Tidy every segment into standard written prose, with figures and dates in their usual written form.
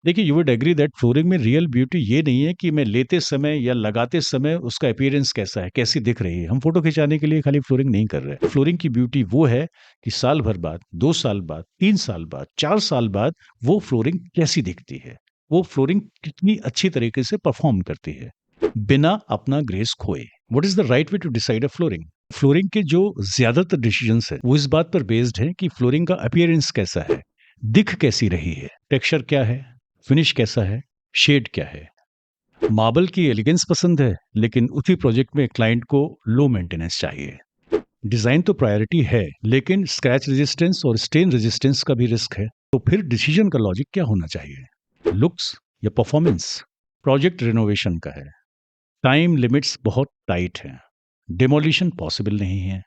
देखिए, you would agree that flooring में real beauty ये नहीं है कि मैं लेते समय या लगाते समय उसका अपीयरेंस कैसा है, कैसी दिख रही है। हम फ़ोटो खिंचाने के लिए खाली फ्लोरिंग नहीं कर रहे। फ्लोरिंग की ब्यूटी वो है कि साल भर बाद, 2 साल बाद, 3 साल बाद, 4 साल बाद वो फ्लोरिंग कैसी दिखती है। वो फ्लोरिंग कितनी अच्छी तरीके से परफ़ॉर्म करती है, बिना अपना ग्रेस खोए। What is the right way to decide a flooring? Flooring के जो ज़्यादातर डिसीजंस हैं, वो इस बात पर बेस्ड हैं कि फ्लोरिंग का अपीयरेंस कैसा है, दिख कैसी रही है, टेक्सचर क्या है, फिनिश कैसा है, शेड क्या है। मार्बल की एलिगेंस पसंद है, लेकिन उसी प्रोजेक्ट में क्लाइंट को लो मेंटेनेंस चाहिए। डिजाइन तो प्रायोरिटी है, लेकिन स्क्रैच रेजिस्टेंस और स्टेन रेजिस्टेंस का भी रिस्क है। तो फिर डिसीजन का लॉजिक क्या होना चाहिए? लुक्स या परफॉर्मेंस? प्रोजेक्ट रिनोवेशन का है, टाइम लिमिट्स बहुत टाइट हैं, डिमोलिशन पॉसिबल नहीं है।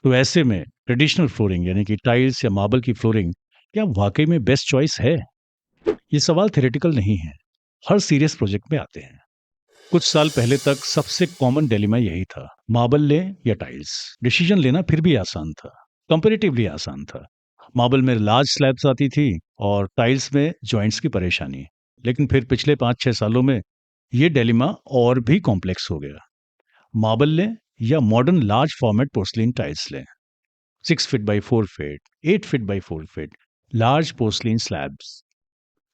तो ऐसे में ट्रेडिशनल फ्लोरिंग यानी कि टाइल्स या मार्बल की फ्लोरिंग क्या वाकई में बेस्ट चॉइस है? ये सवाल थ्योरेटिकल नहीं है, हर सीरियस प्रोजेक्ट में आते हैं। कुछ साल पहले तक सबसे कॉमन डिलेमा यही था, मार्बल लें या टाइल्स। डिसीजन लेना फिर भी आसान था, कंपैरेटिवली आसान था। मार्बल में लार्ज स्लैब्स आती थी और टाइल्स में जॉइंट्स की परेशानी। लेकिन फिर पिछले 5-6 सालों में ये डिलेमा और भी कॉम्प्लेक्स हो गया। मार्बल लें या modern large format porcelain tiles लें, 6 feet by 4 feet, 8 feet by 4 feet, large porcelain slabs,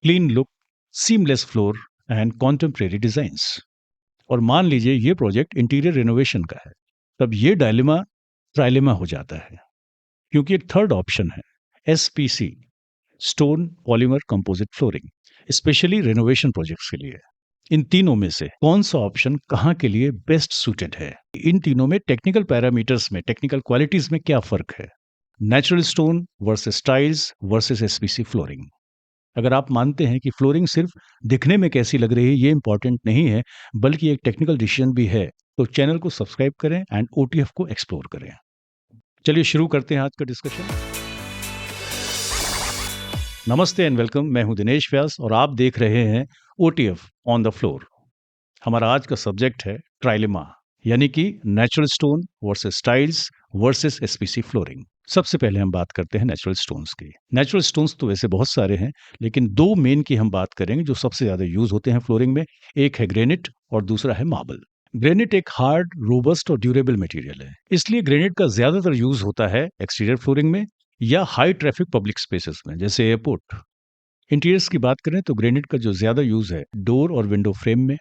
clean look, seamless floor and contemporary designs. और मान लीजिए ये प्रोजेक्ट इंटीरियर रिनोवेशन का है, तब ये डायलेमा ट्राइलेमा हो जाता है, क्योंकि एक थर्ड ऑप्शन है, SPC, stone polymer composite flooring, specially renovation projects के लिए। इन तीनों में से कौन सा ऑप्शन कहाँ के लिए बेस्ट सूटेड है? इन तीनों में टेक्निकल पैरामीटर्स में, टेक्निकल क्वालिटीज में क्या फर्क है? Natural stone versus tiles versus SPC flooring. अगर आप मानते हैं कि फ्लोरिंग सिर्फ दिखने में कैसी लग रही है ये इंपॉर्टेंट नहीं है, बल्कि एक टेक्निकल डिसीजन भी है, तो चैनल को सब्सक्राइब करें एंड ओटीएफ को एक्सप्लोर करें। चलिए शुरू करते हैं आज का डिस्कशन। नमस्ते एंड वेलकम, मैं हूं दिनेश व्यास और आप देख रहे हैं ओटीएफ ऑन द फ्लोर। हमारा आज का सब्जेक्ट है ट्राइलेमा, यानी कि natural stone versus tiles versus SPC flooring. सबसे पहले हम बात करते हैं नेचुरल स्टोन्स की। नेचुरल स्टोन्स तो वैसे बहुत सारे हैं, लेकिन दो मेन की हम बात करेंगे जो सबसे ज्यादा यूज होते हैं फ्लोरिंग में। एक है ग्रेनाइट और दूसरा है मार्बल। ग्रेनाइट एक हार्ड, रोबस्ट और ड्यूरेबल मटेरियल है, इसलिए ग्रेनाइट का ज्यादातर यूज होता है एक्सटीरियर फ्लोरिंग में या हाई ट्रैफिक पब्लिक स्पेसेस में, जैसे एयरपोर्ट। इंटीरियर्स की बात करें तो ग्रेनाइट का जो ज्यादा यूज है डोर और विंडो फ्रेम में,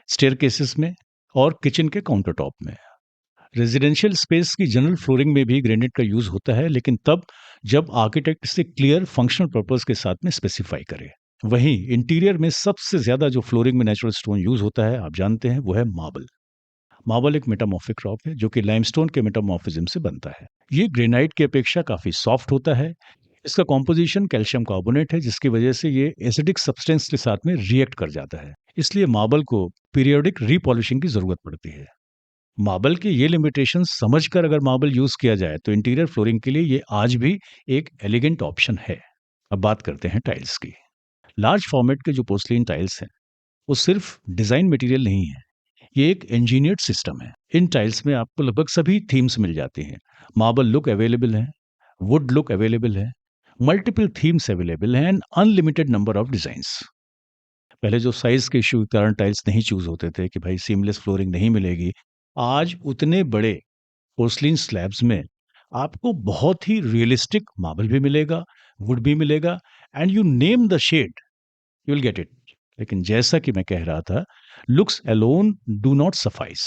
स्टेयरकेसेस में और किचन के काउंटर टॉप में। रेजिडेंशियल स्पेस की जनरल फ्लोरिंग में भी ग्रेनाइट का यूज होता है, लेकिन तब जब आर्किटेक्ट इसे क्लियर फंक्शनल पर्पस के साथ में स्पेसिफाई करे। वहीं इंटीरियर में सबसे ज्यादा जो फ्लोरिंग में नेचुरल स्टोन यूज होता है, आप जानते हैं, वो है मार्बल। मार्बल एक मेटामॉर्फिक रॉक है जो कि लाइमस्टोन के मेटामॉर्फिज्म से बनता है। ये ग्रेनाइट की अपेक्षा काफी सॉफ्ट होता है। इसका कॉम्पोजिशन कैल्शियम कार्बोनेट है, जिसकी वजह से ये एसिडिक सब्सटेंस के साथ में रिएक्ट कर जाता है। इसलिए मार्बल को पीरियोडिक रीपॉलिशिंग की जरूरत पड़ती है। मार्बल के ये लिमिटेशन समझकर अगर मार्बल यूज किया जाए तो इंटीरियर फ्लोरिंग के लिए ये आज भी एक एलिगेंट ऑप्शन है। अब बात करते हैं टाइल्स की। लार्ज फॉर्मेट के जो पोर्सलिन टाइल्स हैं, वो सिर्फ डिजाइन मटेरियल नहीं है, ये एक इंजीनियर्ड सिस्टम है। इन टाइल्स में आपको लगभग सभी थीम्स मिल जाती हैं। मार्बल लुक अवेलेबल है, वुड लुक अवेलेबल है, मल्टीपल थीम्स अवेलेबल हैं and unlimited number of designs. पहले जो साइज के इशू के कारण टाइल्स नहीं चूज होते थे कि भाई सीमलेस फ्लोरिंग नहीं मिलेगी, आज उतने बड़े पोर्सलिन स्लैब्स में आपको बहुत ही रियलिस्टिक मार्बल भी मिलेगा, वुड भी मिलेगा, and you name the shade, you will get it. लेकिन जैसा कि मैं कह रहा था, looks alone do not suffice.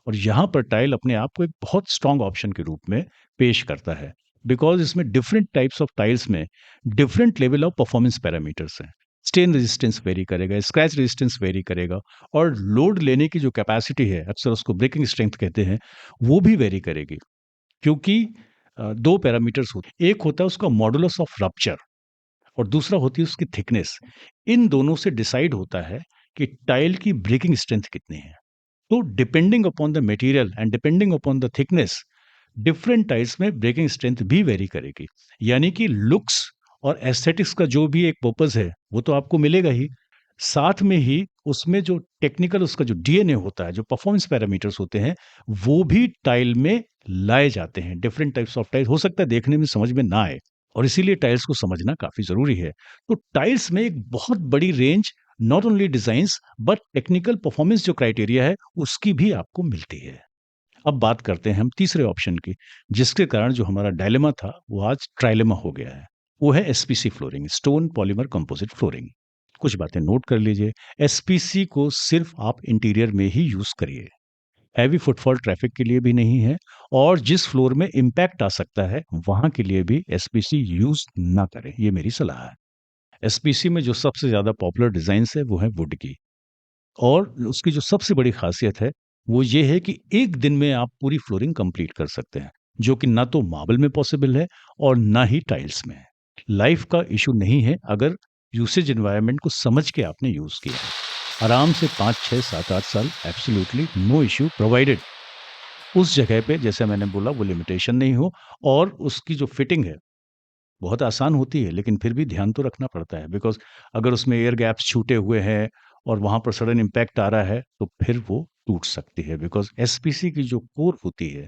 और यहाँ पर टाइल अपने आप को एक बहुत स्ट्रांग ऑप्शन के रूप में पेश करता है, बिकॉज इसमें डिफरेंट टाइप्स ऑफ टाइल्स में different level of performance parameters हैं। स्टेन रेजिस्टेंस वेरी करेगा, स्क्रैच रेजिस्टेंस वेरी करेगा, और लोड लेने की जो कैपेसिटी है, अक्सर उसको ब्रेकिंग स्ट्रेंथ कहते हैं, वो भी वेरी करेगी। क्योंकि दो पैरामीटर्स होते हैं, एक होता है उसका मॉडुलस ऑफ रप्चर और दूसरा होती है उसकी थिकनेस। इन दोनों से डिसाइड होता है कि टाइल की ब्रेकिंग स्ट्रेंथ कितनी है। तो depending upon the material and depending upon the thickness, different tiles में ब्रेकिंग स्ट्रेंथ भी वेरी करेगी। यानी कि लुक्स और एस्थेटिक्स का जो भी एक पर्पस है, वो तो आपको मिलेगा ही, साथ में ही उसमें जो टेक्निकल उसका जो डीएनए होता है, जो परफॉर्मेंस पैरामीटर्स होते हैं, वो भी टाइल में लाए जाते हैं। डिफरेंट टाइप्स ऑफ टाइल हो सकता है देखने में समझ में ना आए, और इसीलिए टाइल्स को समझना काफ़ी ज़रूरी है। तो टाइल्स में एक बहुत बड़ी range not only designs but technical performance जो क्राइटेरिया है, उसकी भी आपको मिलती है। अब बात करते हैं हम तीसरे ऑप्शन की, जिसके कारण जो हमारा डायलेमा था, वो आज ट्राइलेमा हो गया है। वो है SPC flooring, stone polymer composite flooring. कुछ बातें नोट कर लीजिए। एसपीसी को सिर्फ आप इंटीरियर में ही यूज़ करिए। हैवी फुटफॉल ट्रैफिक के लिए भी नहीं है और जिस फ्लोर में इम्पैक्ट आ सकता है, वहाँ के लिए भी एसपीसी यूज़ ना करें, ये मेरी सलाह है। एसपीसी में जो सबसे ज़्यादा पॉपुलर डिज़ाइन्स है, वो है वुड की। और उसकी जो सबसे बड़ी ख़ासियत है, वो ये है कि एक दिन में आप पूरी फ्लोरिंग कंप्लीट कर सकते हैं, जो कि ना तो मार्बल में पॉसिबल है और ना ही टाइल्स में। लाइफ़ का इश्यू नहीं है अगर यूसेज एनवायरनमेंट को समझ के आपने यूज़ किया है। आराम से 5, 6, 7, 8 साल एब्सोल्यूटली नो इश्यू प्रोवाइडेड उस जगह पे जैसे मैंने बोला वो लिमिटेशन नहीं हो और उसकी जो फिटिंग है, बहुत आसान होती है, लेकिन फिर भी ध्यान तो रखना पड़ता है बिकॉज़ अगर उसमें एयर गैप्स छूटे हुए हैं और वहाँ पर सडन इम्पैक्ट आ रहा है, तो फिर वो टूट सकती है बिकॉज़ एसपीसी की जो कोर होती है,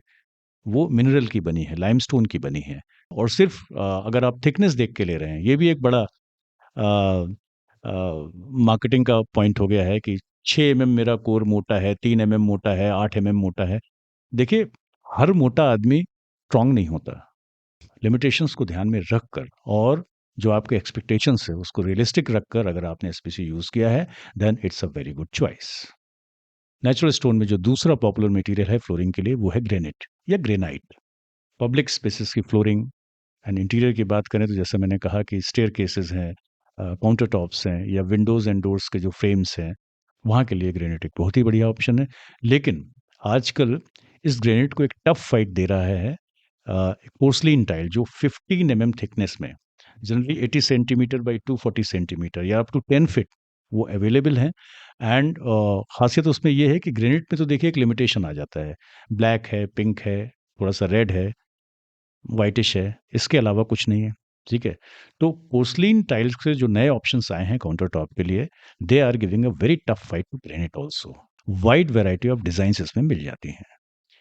वो मिनरल की बनी है, लाइमस्टोन की बनी है और सिर्फ़ अगर आप थिकनेस देख के ले रहे हैं, ये भी एक बड़ा मार्केटिंग का पॉइंट हो गया है कि 6 एमएम मेरा कोर मोटा है, 3 एमएम मोटा है, 8 एमएम मोटा है। देखिए, हर मोटा आदमी स्ट्रॉन्ग नहीं होता। लिमिटेशंस को ध्यान में रखकर और जो आपके एक्सपेक्टेशंस है उसको रियलिस्टिक रखकर अगर आपने एसपीसी यूज़ किया है, then it's a very good choice. Natural stone में जो दूसरा पॉपुलर मटेरियल है फ्लोरिंग के लिए वो है ग्रेनाइट या ग्रेनाइट। पब्लिक स्पेसेस की फ्लोरिंग एंड इंटीरियर की बात करें तो जैसा मैंने कहा कि स्टेयरकेसेस हैं, काउंटर टॉप्स हैं या विंडोज़ एंड डोर्स के जो फ्रेम्स हैं, वहाँ के लिए ग्रेनाइट एक बहुत ही बढ़िया ऑप्शन है। लेकिन आजकल इस ग्रेनाइट को एक टफ फाइट दे रहा है पोर्सलीन टाइल जो 15 एमएम थिकनेस में, जनरली 80 सेंटीमीटर बाय 240 सेंटीमीटर या अप टू 10 फीट वो अवेलेबल हैं एंड ख़ासियत उसमें ये है कि ग्रेनाइट में तो देखिए एक लिमिटेशन आ जाता है। ब्लैक है, पिंक है, थोड़ा-सा रेड है, व्हाइटिश है, इसके अलावा कुछ नहीं है, ठीक है? तो पोर्सलीन टाइल्स के जो नए ऑप्शंस आए हैं काउंटर टॉप के लिए, they are giving a very tough fight to granite also. Wide variety of designs इसमें मिल जाती हैं।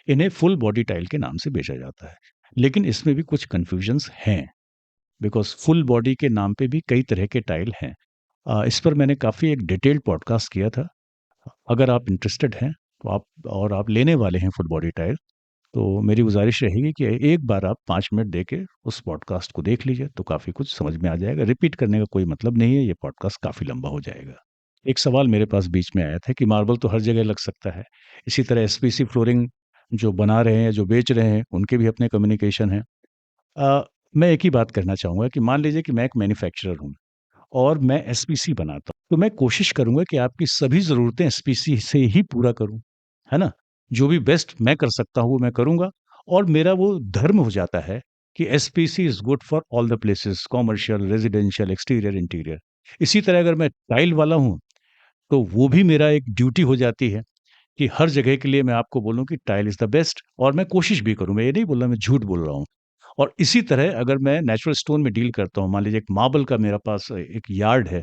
इन्हें फुल बॉडी टाइल के नाम से बेचा जाता है। लेकिन इसमें भी कुछ कन्फ्यूजन्स हैं, बिकॉज़ फुल बॉडी के नाम पे भी कई तरह के टाइल हैं। इस पर मैंने काफ़ी एक डिटेल्ड पॉडकास्ट किया था। अगर आप इंटरेस्टेड हैं, तो आप लेने वाले हैं फुल बॉडी टाइल, तो मेरी गुज़ारिश रहेगी कि एक बार आप 5 मिनट दे के उस पॉडकास्ट को देख लीजिए, तो काफ़ी कुछ समझ में आ जाएगा। रिपीट करने का कोई मतलब नहीं है, ये पॉडकास्ट काफ़ी लंबा हो जाएगा। एक सवाल मेरे पास बीच में आया था कि मार्बल तो हर जगह लग सकता है। इसी तरह एसपीसी फ्लोरिंग जो बना रहे हैं, जो बेच रहे हैं, उनके भी अपने कम्युनिकेशन हैं। अ, मैं एक ही बात कहना चाहूँगा कि मान लीजिए कि मैं एक मैन्युफैक्चरर हूँ और मैं एसपीसी बनाता हूँ, तो मैं कोशिश करूँगा कि आपकी सभी ज़रूरतें एसपीसी से ही पूरा करूँ, है ना? जो भी बेस्ट मैं कर सकता हूँ, वो मैं करूँगा और मेरा वो धर्म हो जाता है कि SPC is good for all the places, commercial, residential, exterior, interior. इसी तरह अगर मैं टाइल वाला हूँ, तो वो भी मेरा एक ड्यूटी हो जाती है कि हर जगह के लिए मैं आपको बोलूँ कि टाइल इज़ द बेस्ट और मैं कोशिश भी करूँ, मैं ये नहीं बोल रहा मैं झूठ बोल रहा हूँ। और इसी तरह अगर मैं नेचुरल स्टोन में डील करता हूँ, मान लीजिए एक मार्बल का मेरे पास एक यार्ड है,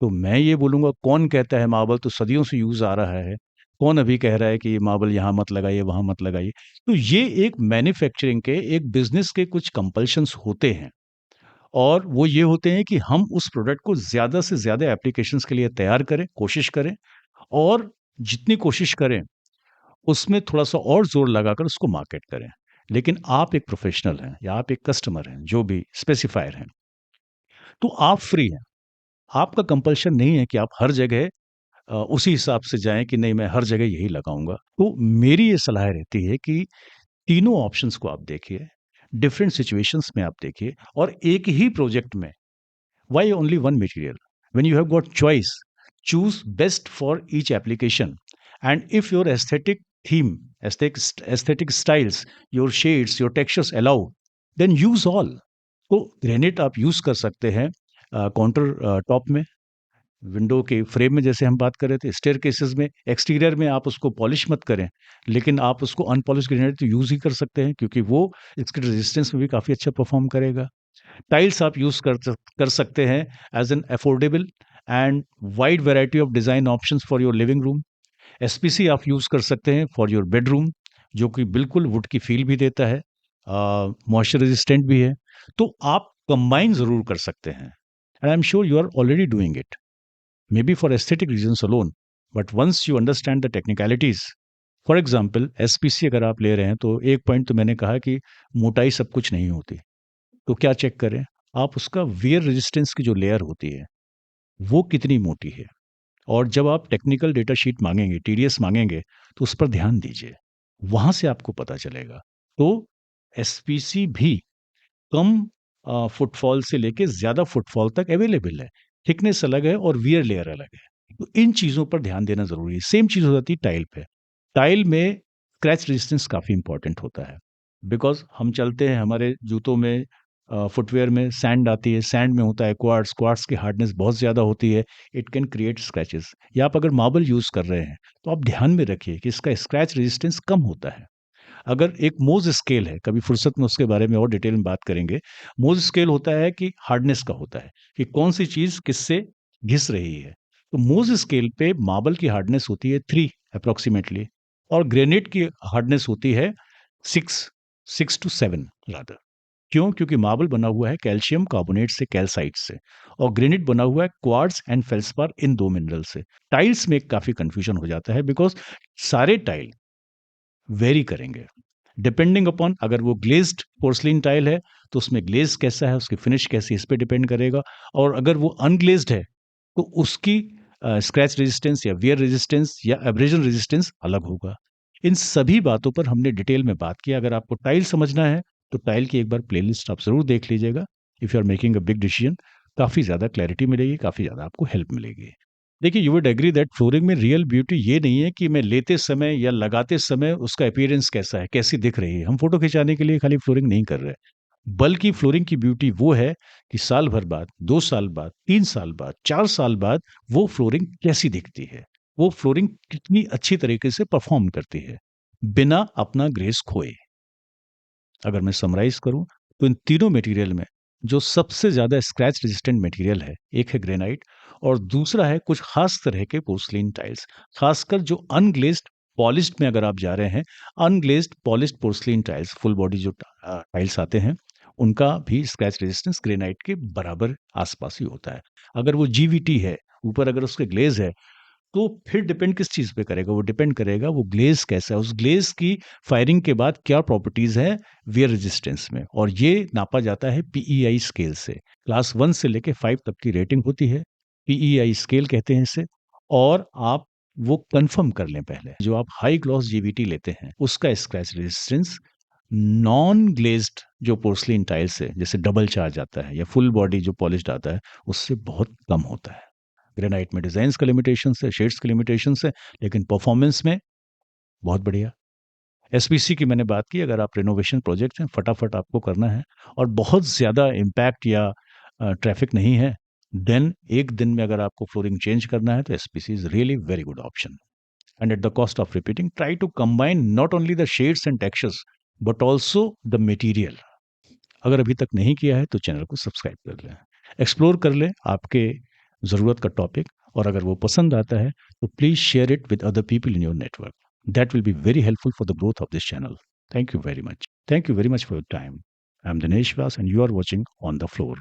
तो मैं ये बोलूँगा कौन कहता है मार्बल तो सदियों से यूज़ आ रहा है, कौन अभी कह रहा है कि ये मार्बल यहाँ मत लगाइए, वहाँ मत लगाइए। तो ये एक मैन्युफैक्चरिंग के, एक बिज़नेस के कुछ कंपल्शंस होते हैं और वो ये होते हैं कि हम उस प्रोडक्ट को ज़्यादा से ज़्यादा एप्लीकेशंस के लिए तैयार करें, कोशिश करें और जितनी कोशिश करें, उसमें थोड़ा-सा और ज़ोर लगाकर उसको मार्केट करें। लेकिन आप एक प्रोफ़ेशनल हैं या आप एक कस्टमर हैं, जो भी स्पेसिफ़ायर हैं, तो आप फ्री हैं। आपका कंपल्शन नहीं है कि आप हर जगह उसी हिसाब से जाएँ कि नहीं मैं हर जगह यही लगाऊँगा। तो मेरी ये सलाह रहती है कि तीनों ऑप्शंस को आप देखिए, डिफरेंट सिचुएशंस में आप देखिए और एक ही प्रोजेक्ट में why only one material when you have got choice choose best for each application and if your aesthetic theme aesthetic styles your shades your textures allow then use all तो granite आप use कर सकते हैं counter top में window के frame में जैसे हम बात कर रहे थे स्टेयर केसेस में एक्सटीरियर में आप उसको पॉलिश मत करें लेकिन आप उसको अनपॉलिश ग्रेनाइट तो यूज ही कर सकते हैं क्योंकि वो इसके रेजिस्टेंस में भी काफ़ी अच्छा परफॉर्म करेगा टाइल्स आप यूज़ कर सकते हैं as an affordable and wide variety of design options for your living room. SPC आप यूज़ कर सकते हैं फॉर योर बेडरूम, जो कि बिल्कुल वुड की फ़ील भी देता है, मॉइस्चर रेजिस्टेंट भी है। तो आप कंबाइन ज़रूर कर सकते हैं। And I am sure you are already doing it, maybe for aesthetic reasons alone, but once you understand the technicalities, for example SPC अगर आप ले रहे हैं, तो एक पॉइंट तो मैंने कहा कि मोटाई सब कुछ नहीं होती। तो क्या चेक करें? आप उसका वियर रेजिस्टेंस की जो लेयर होती है, वो कितनी मोटी है। और जब आप टेक्निकल डेटा शीट माँगेंगे, टीडीएस माँगेंगे, तो उस पर ध्यान दीजिए। वहाँ से आपको पता चलेगा। तो एसपीसी भी कम फुटफॉल से लेके ज़्यादा फुटफॉल तक अवेलेबल है। थिकनेस अलग है और वियर लेयर अलग है। तो इन चीज़ों पर ध्यान देना ज़रूरी है। सेम चीज़ हो जाती है टाइल पे। टाइल में स्क्रैच रेजिस्टेंस काफ़ी इम्पोर्टेंट होता है। बिकॉज़ हम चलते हैं, हमारे जूतों में फुटवियर में सैंड आती है, सैंड में होता है क्वार्ट्ज, क्वार्ट्ज की हार्डनेस बहुत ज़्यादा होती है, इट कैन क्रिएट स्क्रैचेस। या आप अगर मार्बल यूज़ कर रहे हैं, तो आप ध्यान में रखिए कि इसका स्क्रैच रेजिस्टेंस कम होता है। अगर एक मोज़ स्केल है, कभी फुर्सत में उसके बारे में और डिटेल में बात करेंगे। मोज़ स्केल होता है कि हार्डनेस का होता है, कि कौन-सी चीज़ किससे घिस रही है। तो मोज़ स्केल पे मार्बल की हार्डनेस होती है 3 एप्रोक्सिमेटली, और ग्रेनाइट की हार्डनेस होती है 6, 6 टू 7 रादर। क्यों? क्योंकि मार्बल बना हुआ है कैल्शियम कार्बोनेट से, कैल्साइट से, और ग्रेनाइट बना हुआ है क्वार्ट्ज एंड फेल्सपार, इन 2 मिनरल से। टाइल्स में काफ़ी कन्फ्यूजन हो जाता है, बिकॉज़ सारे टाइल वेरी करेंगे। डिपेंडिंग अपॉन, अगर वो ग्लेज़्ड पोर्सिलेन टाइल है, तो उसमें ग्लेज़ कैसा है, उसकी फिनिश कैसी है, इस पे डिपेंड करेगा। और अगर वो अनग्लेज़्ड है, तो उसकी स्क्रैच रेजिस्टेंस या वियर रेजिस्टेंस या एब्रेजन रेजिस्टेंस अलग होगा। इन सभी बातों पर हमने डिटेल में बात की। अगर आपको टाइल समझना है, तो टाइल की एक बार प्लेलिस्ट आप ज़रूर देख लीजिएगा। If you are making a big decision, काफ़ी ज़्यादा क्लैरिटी मिलेगी, काफ़ी ज़्यादा आपको हेल्प मिलेगी। देखिए, you would agree that flooring में रियल ब्यूटी ये नहीं है कि मैं लेते समय या लगाते समय उसका अपीयरेंस कैसा है, कैसी दिख रही है। हम फ़ोटो खिंचाने के लिए खाली फ्लोरिंग नहीं कर रहे। बल्कि फ्लोरिंग की ब्यूटी वो है कि साल भर बाद, 2 साल बाद, 3 साल बाद, 4 साल बाद वो फ्लोरिंग कैसी दिखती है। वो फ्लोरिंग कितनी अच्छी तरीके से परफ़ॉर्म करती है, बिना अपना ग्रेस खोए। अगर मैं समराइज़ करूँ, तो इन तीनों मटेरियल में जो सबसे ज़्यादा स्क्रैच रेजिस्टेंट मटेरियल है, एक है ग्रेनाइट और दूसरा है कुछ ख़ास तरह के पोर्सिलेन टाइल्स। ख़ासकर जो अनग्लेज़्ड पॉलिश्ड में अगर आप जा रहे हैं, unglazed polished porcelain tiles, full body जो टाइल्स आते हैं, उनका भी स्क्रैच रेजिस्टेंस ग्रेनाइट के बराबर आस-पास ही होता है। अगर वो जीवीटी है, ऊपर अगर उसके ग्लेज़ है, तो फिर डिपेंड किस चीज़ पे करेगा? वो डिपेंड करेगा वो ग्लेज़ कैसा है, उस ग्लेज़ की फायरिंग के बाद क्या प्रॉपर्टीज़ हैं वियर रेजिस्टेंस में, और ये नापा जाता है पीईआई स्केल से। क्लास 1 से लेके 5 तक की रेटिंग होती है, पीईआई स्केल कहते हैं इसे। और आप वो कन्फर्म कर लें पहले, जो आप हाई ग्लॉस जीवीटी लेते हैं, उसका स्क्रैच रेजिस्टेंस नॉन ग्लेज़्ड जो पोर्सिलेन टाइल्स है, जैसे डबल चार्ज आता है या फुल बॉडी जो पॉलिश्ड आता है, उससे बहुत कम होता है। ग्रेनाइट में डिज़ाइन्स का लिमिटेशंस है, शेड्स के लिमिटेशंस है, लेकिन परफॉर्मेंस में बहुत बढ़िया। एसपीसी की मैंने बात की, अगर आप रिनोवेशन प्रोजेक्ट हैं, फटाफट आपको करना है और बहुत ज़्यादा इम्पैक्ट या ट्रैफ़िक नहीं है, देन 1 दिन में अगर आपको फ्लोरिंग चेंज करना है, तो SPC is really very good option. And at the cost of repeating, try to combine not only the shades and textures, but also the material. अगर अभी तक नहीं किया है, तो चैनल को सब्सक्राइब कर लें। एक्सप्लोर कर लें आपके ज़रूरत का टॉपिक, और अगर वो पसंद आता है, तो please share it with other people in your network. That will be very helpful for the growth of this channel. Thank you very much. Thank you very much for your time. I'm Dinesh Vyas and you are watching On the Floor.